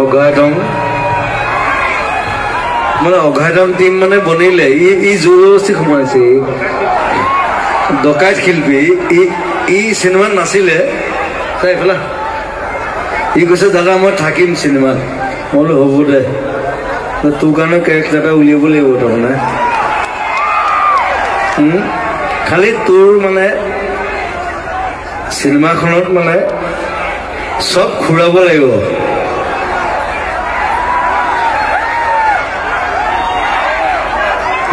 অঘাইটং মানে অঘাইটং টিম মানে বনিলে ই জোৰজবস্তি সোমাইছে ডকাইত শিল্পী ই চিনেমাত নাছিলে চাই পেলা ই কৈছে দাদা মই থাকিম চিনেমাত মই বোলো হ'ব দে তোৰ কাৰণে কেৰেক্টাৰ এটা উলিয়াব লাগিব তাৰমানে খালি তোৰ মানে চিনেমাখনত মানে চব ঘূৰাব লাগিব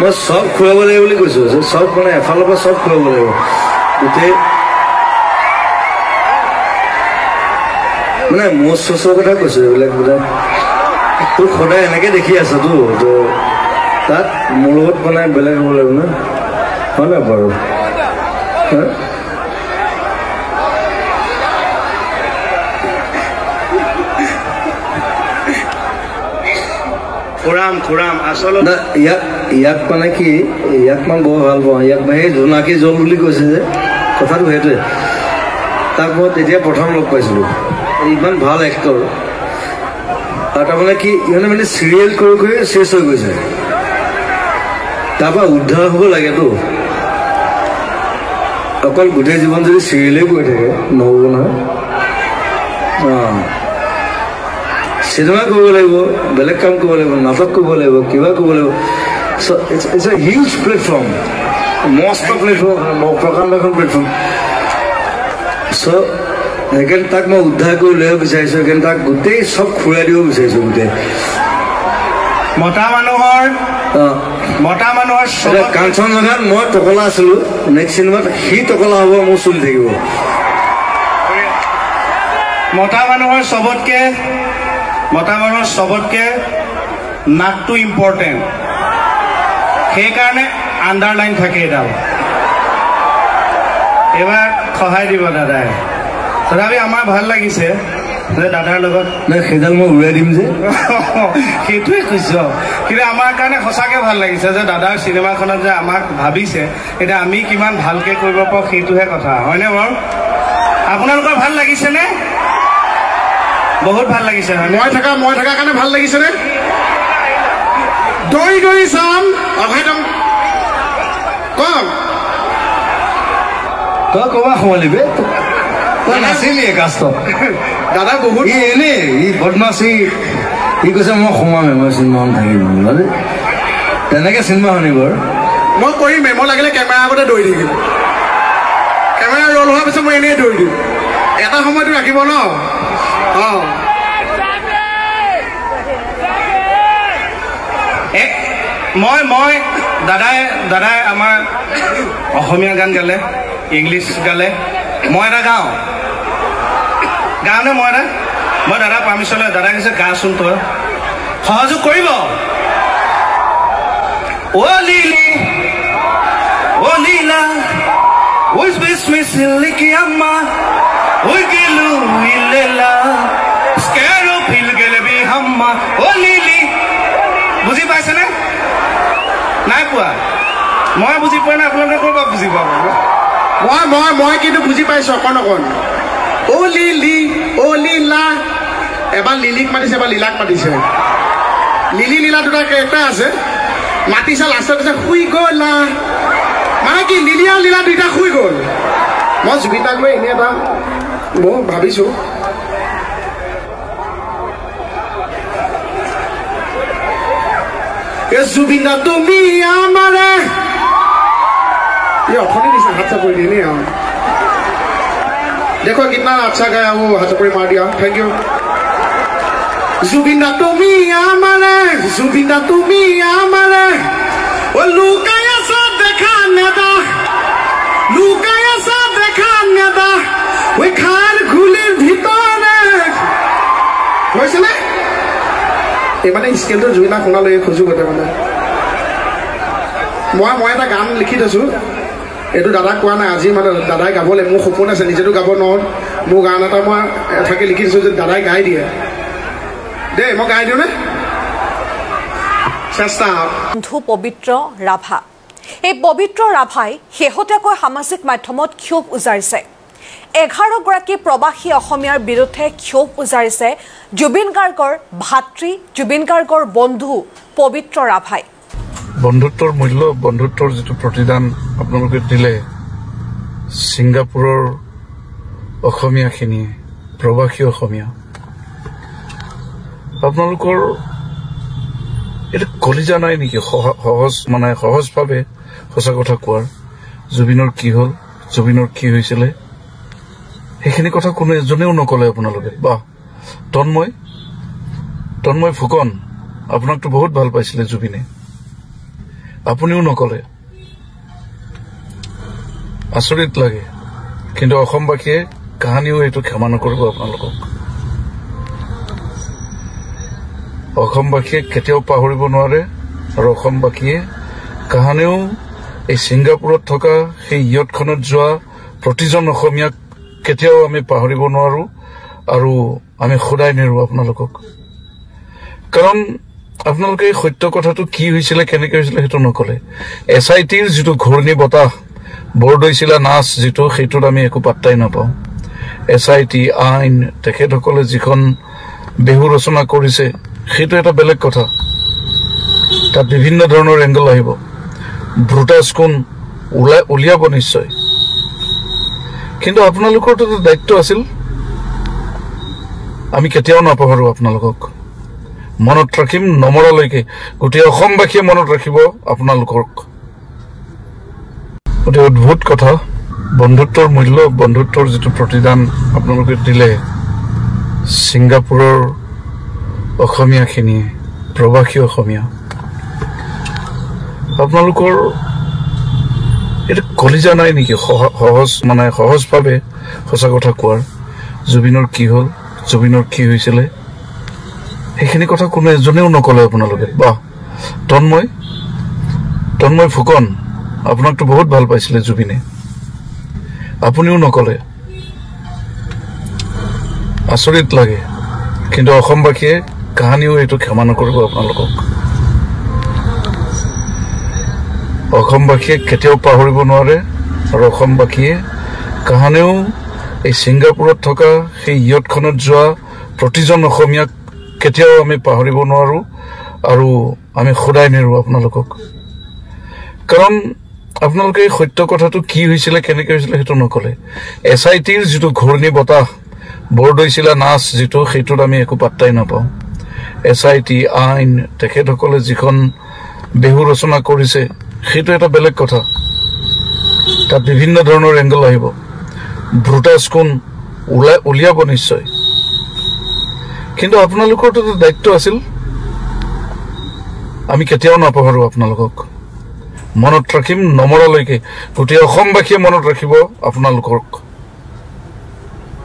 মই চব ঘূৰাব লাগিব বুলি কৈছো চব মানে এফালৰ পৰা চব ঘূৰাব লাগিব গোটেই মানে মোৰ চচৰ কথা কৈছো এইবিলাক বোলে তোৰ সদায় এনেকে দেখি আছ তো তাত মোৰ লগত মানে বেলেগ হ'ব লাগিব না হয় নাই বাৰু খুৰাম আচলতে ইয়াক মানে কি ইয়াক মই বৰ ভাল পাওঁ ইয়াক মানে সেই জোনাকী জল বুলি কৈছে যে কথাটো সেইটোৱে তাক মই তেতিয়া প্ৰথম লগ পাইছিলোঁ ইমান ভাল এক্টৰ আৰু তাৰমানে কি ইমানে মানে চিৰিয়েল কৰি কৰি চেছ হৈ গৈছে তাৰপৰা উদ্ধাৰ হ'ব লাগেতো অকল গোটেই জীৱন যদি চিৰিয়েলেই কৰি থাকে নহ'ব নহয় চিনেমা কৰিব লাগিব বেলেগ কাম কৰিব লাগিব নাটক কৰিব লাগিব কিবা কৰিব লাগিব চ' ইটছ এ হিউজ প্লেটফৰ্ম মস্ত প্লেটফৰ্ম প্ৰকাণ্ড এখন প্লেটফৰ্ম চ' সেইকাৰণে তাক মই উদ্ধাৰ কৰি লৈ বিচাৰিছোঁ সেইকাৰণে তাক গোটেই চব ঘূৰাই দিব বিচাৰিছোঁ গোটেই মতা মানুহৰ কাঞ্চনজংঘাত মই টকলা আছিলোঁ নেক্সট চিনেমাত সি টকলা হ'ব মোৰ চলি থাকিব মতা মানুহৰ চবতকে নাকটো ইম্পৰ্টেণ্ট সেইকাৰণে আণ্ডাৰলাইন থাকে এডাল এইবাৰ সহায় দিব দাদাই তথাপি আমাৰ ভাল লাগিছে যে দাদাৰ লগত সেইডাল মই উৰাই দিম যে সেইটোৱে কৈছ কিন্তু আমাৰ কাৰণে সঁচাকৈ ভাল লাগিছে যে দাদাৰ চিনেমাখনত যে আমাক ভাবিছে এতিয়া আমি কিমান ভালকৈ কৰিব পাৰোঁ সেইটোহে কথা হয়নে বাৰু আপোনালোকৰ ভাল লাগিছেনে বহুত ভাল লাগিছে মই থকা কাৰণে ভাল লাগিছেনে দৌৰি চাম অঘাইটং কম তই ক'বা সোমালিবে তই নাছিলি কাষ্টত দাদা বহুত এনেই ই বদমাছি ই কৈছে মই সোমামে মই চিনেমাখন থাকিম তেনেকৈ চিনেমা শুনিব মই কৰিমেই মই লাগিলে কেমেৰা আগতে দৌৰি থাকিম কেমেৰা ৰ'ল হোৱাৰ পিছত মই এনেই দৌৰি দিম এটা সময়তো ৰাখিব ন মই দাদাই আমাৰ অসমীয়া গান গালে ইংলিছ গালে মই এটা গাওঁনে মই দাদা পাৰ্মিশ্যন লৈ দাদাই কৈছে গাচোন তই সহযোগ কৰিব অ' লিলি অ' লীলা Hoje me ligue amma, hoje gelu ilela, skero pilgele bi hamma, oh lili, বুজি পাইছে নে নাই পোৱা মই বুজি পোৱা নাই আপোনালোকে ক'ৰ পৰা বুজি পাব মই কিন্তু বুজি পাইছো অকণ অ' লিলি অ' লীলা এবাৰ লিলিক মাতিছে এবাৰ লীলাক মাতিছে লিলি লীলা দুটা কেৰেক্টাৰ আছে মাতিছে লাষ্টত কৈছে শুই গ'লা মানে কি লিলি আৰু লীলা দুইটা শুই গ'ল মই জুবিতাক লৈ এনেই এটা মই ভাবিছো জুবিনা তুমি আমাৰে ये अथनी निशा हाथ चपड़ी देने हैं देखो कितना अच्छा गाया वो हाथ चपड़ी मार दिया थैंक यू जुबिना তুমি আমারে ও লুকায়া সা দেখা নেদা ওই খার খুলির ভিতরে হয়েছে না এই মানে স্কেলটো জুবিনা শুনা লৈ খুঁজো গোটে মানে মই এটা গান লিখি থৈছো এইটো দাদাক কোৱা নাই আজি মানে দাদাই গাবলৈ মোৰ সপোন আছে নিজেতো গাব নোৱাৰো মোৰ গান এটা মই এঠাকে লিখি দিছোঁ যে দাদাই গাই দিয়ে দেই মই গাই দিওঁ নে চেষ্টা বন্ধু পবিত্ৰ ৰাভা এই পবিত্ৰ ৰাভাই শেহতীয়াকৈ সামাজিক মাধ্যমত ক্ষোভ উজাৰিছে 11গৰাকী প্ৰবাসী অসমীয়াৰ বিৰুদ্ধে ক্ষোভ উজাৰিছে জুবিন গাৰ্গৰ ভাতৃ জুবিন গাৰ্গৰ বন্ধু পবিত্ৰ ৰাভাই বন্ধুত্বৰ মূল্য বন্ধুত্বৰ যেটো প্ৰতিদান আপোনালোকে দিলে সিংগাপুৰৰ অসমীয়াখিনিয়ে প্ৰবাসী অসমীয়া আপোনালোকৰ এটা কলিজা নাই নেকি সহজভাৱে সঁচা কথা কোৱাৰ জুবিনৰ কি হ'ল জুবিনৰ কি হৈছিলে সেইখিনি কথা কোনো এজনেও নকলে আপোনালোকে বা তন্ময় ফুকন আপোনাকতো বহুত ভাল পাইছিলে জুবিনে আপুনিও নকলে আচৰিত লাগে কিন্তু অসমবাসীয়ে কাহানিও এইটো ক্ষমা নকৰিব আপোনালোকক অসমবাসীয়ে কেতিয়াও পাহৰিব নোৱাৰে আৰু অসমবাসীয়ে কাহানিও এই সিংগাপুৰত থকা সেই ইয়টখনত যোৱা প্ৰতিজন অসমীয়াক কেতিয়াও আমি পাহৰিব নোৱাৰো আৰু আমি সদায় নেৰো আপোনালোকক কাৰণ আপোনালোকে এই সত্য কথাটো কি হৈছিলে কেনেকৈ হৈছিলে সেইটো নকলে SITৰ যেটো ঘূৰ্ণী বতাহ বৰদৈচিলা নাচ যেটো সেইটোত আমি একো পাত্তাই নাপাওঁ SIT আইন তেখেতসকলে যিখন বেহু ৰচনা কৰিছে সেইটো এটা বেলেগ কথা তাত বিভিন্ন ধৰণৰ এংগল আহিব ব্ৰুটাছ কোন উলিয়াব নিশ্চয় কিন্তু আপোনালোকৰটো দায়িত্ব আছিল আমি কেতিয়াও নাপাহৰো আপোনালোকক মনত ৰাখিম নমৰালৈকে গোটেই অসমবাসীয়ে মনত ৰাখিব আপোনালোকক অতি অদ্ভুত কথা বন্ধুত্বৰ মূল্য বন্ধুত্বৰ যেটো প্ৰতিদান আপোনালোকে দিলে সিংগাপুৰৰ অসমীয়াখিনিয়ে প্ৰবাসী অসমীয়া আপোনালোকৰ এটা কলিজা নাই নেকি সহজভাৱে সঁচা কথা কোৱাৰ জুবিনৰ কি হ'ল জুবিনৰ কি হৈছিলে সেইখিনি কথা কোনো এজনেও নকলে আপোনালোকে বা তন্ময় ফুকন আপোনাকতো বহুত ভাল পাইছিলে জুবিনে আপুনিও নকলে আচৰিত লাগে কিন্তু অসমবাসীয়ে কাহানিও এইটো ক্ষমা নকৰিব আপোনালোকক অসমবাসীয়ে কেতিয়াও পাহৰিব নোৱাৰে আৰু অসমবাসীয়ে কাহানিও এই সিংগাপুৰত থকা সেই ইয়টখনত যোৱা প্ৰতিজন অসমীয়াক কেতিয়াও আমি পাহৰিব নোৱাৰো আৰু আমি সদায় নেৰো আপোনালোকক কাৰণ আপোনালোকে এই সত্য কথাটো কি হৈছিলে কেনেকৈ হৈছিলে সেইটো নকলে SITৰ যেটো ঘূৰ্ণী বতাহ বৰদৈচিলা নাচ যেটো সেইটোত আমি একো পাত্তাই নাপাওঁ SIT আইন তেখেতসকলে যিখন বেহু ৰচনা কৰিছে সেইটো এটা বেলেগ কথা তাত বিভিন্ন ধৰণৰ এংগল আহিব ব্ৰুটাছ কোন উলিয়াব নিশ্চয় কিন্তু আপোনালোকৰটো দায়িত্ব আছিল আমি কেতিয়াও নাপাহৰো আপোনালোকক মনত ৰাখিম নমৰালৈকে গোটেই অসমবাসীয়ে মনত ৰাখিব আপোনালোকক